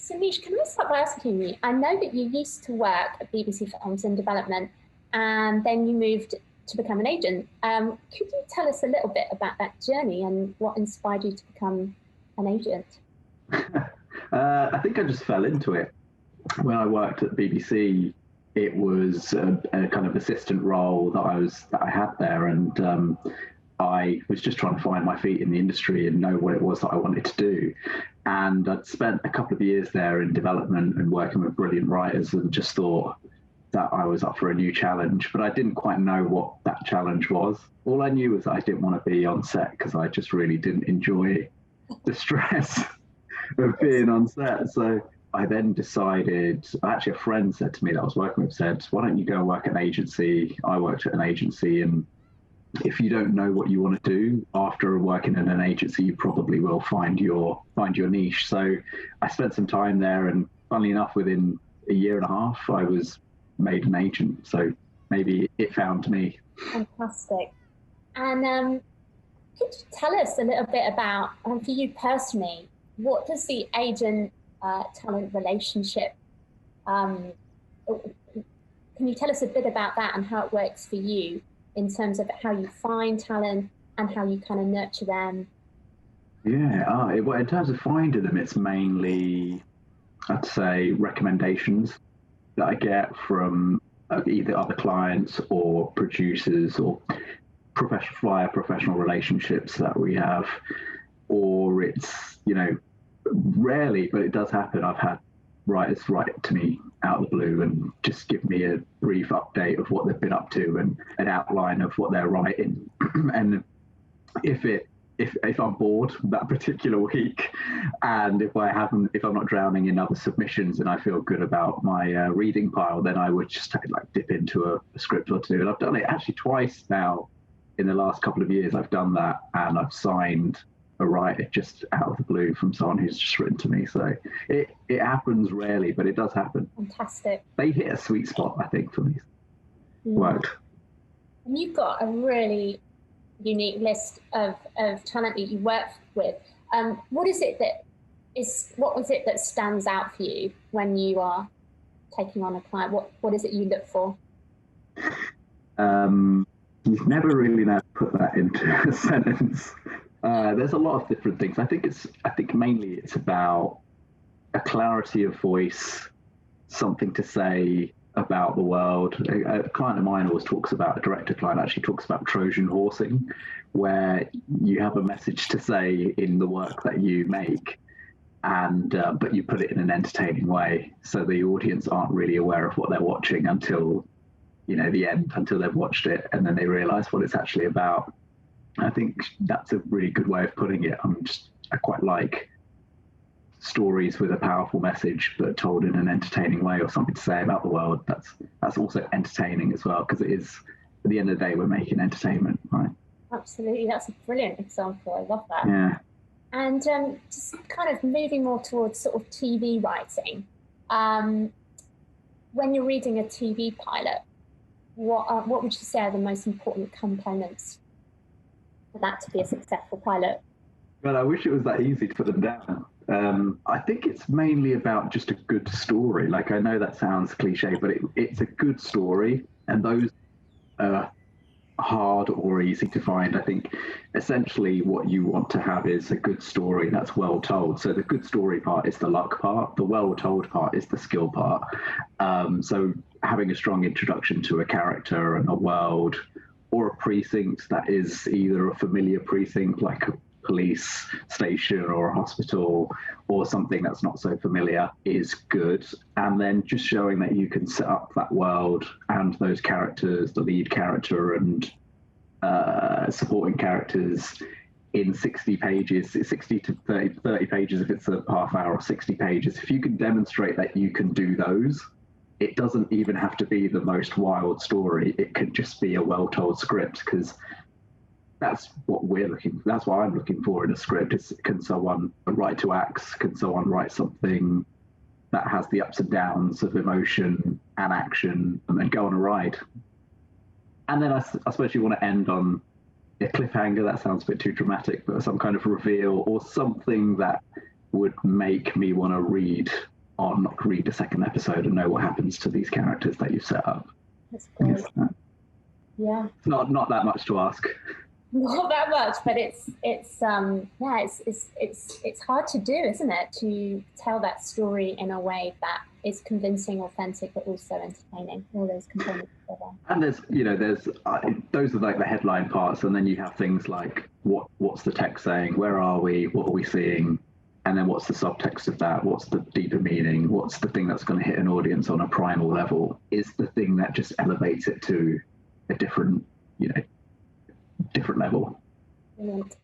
So Nish, can I start by asking you, I know that you used to work at BBC Films and Development and then you moved to become an agent. Could you tell us a little bit about that journey and what inspired you to become an agent? I think I just fell into it. When I worked at BBC, it was a kind of assistant role that I had there, and I was just trying to find my feet in the industry and know what it was that I wanted to do. And I'd spent a couple of years there in development and working with brilliant writers, and just thought that I was up for a new challenge, but I didn't quite know what that challenge was. All I knew was that I didn't want to be on set because I just really didn't enjoy the stress of being on set. So I then decided, actually a friend said to me that I was working with, said, why don't you go and work at an agency? I worked at an agency, and if you don't know what you want to do after working in an agency, you probably will find your niche. So I spent some time there, and funnily enough, within a year and a half, I was made an agent. So maybe it found me. Fantastic. And could you tell us a little bit about, for you personally, what does the agent-talent relationship, can you tell us a bit about that and how it works for you in terms of how you find talent and how you kind of nurture them? Yeah, well, in terms of finding them, it's mainly, I'd say, recommendations that I get from either other clients or producers, or professional relationships that we have. Or it's, rarely, but it does happen. I've had writers write to me out of the blue and just give me a brief update of what they've been up to and an outline of what they're writing. And if I'm bored that particular week, and if I'm not drowning in other submissions and I feel good about my reading pile, then I would just dip into a script or two. And I've done it actually twice now in the last couple of years. I've done that, and I've signed a writer just out of the blue from someone who's just written to me. So it happens rarely, but it does happen. Fantastic. They hit a sweet spot, I think, for me. Worked. And you've got a really unique list of talent that you work with. What was it that stands out for you when you are taking on a client? What is it you look for? You've never really know how to put that into a sentence. There's a lot of different things. I think mainly it's about a clarity of voice, something to say about the world. A client of mine always talks about, a director client actually talks about Trojan horsing, where you have a message to say in the work that you make, and but you put it in an entertaining way, so the audience aren't really aware of what they're watching until the end, until they've watched it, and then they realize what it's actually about. I think that's a really good way of putting it. I quite like stories with a powerful message, but told in an entertaining way, or something to say about the world. That's also entertaining as well, because it is, at the end of the day, we're making entertainment, right? Absolutely, that's a brilliant example. I love that. Yeah. And just kind of moving more towards sort of TV writing. When you're reading a TV pilot, what would you say are the most important components for that to be a successful pilot? Well, I wish it was that easy to put them down. I think it's mainly about just a good story. I know that sounds cliche, but it's a good story, and those are hard or easy to find. I think essentially what you want to have is a good story that's well told. So the good story part is the luck part, the well told part is the skill part. So having a strong introduction to a character and a world, or a precinct that is either a familiar precinct like a police station or a hospital, or something that's not so familiar, is good. And then just showing that you can set up that world and those characters, the lead character and supporting characters, in 60 pages, 60 to 30 pages if it's a half hour, or 60 pages. If you can demonstrate that you can do those, it doesn't even have to be the most wild story. It could just be a well-told script, because that's what I'm looking for in a script. Is, can someone write to acts? Can someone write something that has the ups and downs of emotion and action, and then go on a ride? And then I suppose you want to end on a cliffhanger. That sounds a bit too dramatic, but some kind of reveal or something that would make me want to read on, read the second episode and know what happens to these characters that you've set up. That's great. Yeah. It's not that much to ask. Not that much, but it's hard to do, isn't it? To tell that story in a way that is convincing, authentic, but also entertaining. All those components together. And there's those are like the headline parts, and then you have things like what's the text saying, where are we, what are we seeing, and then what's the subtext of that, what's the deeper meaning, what's the thing that's going to hit an audience on a primal level, is the thing that just elevates it to a different level. Brilliant.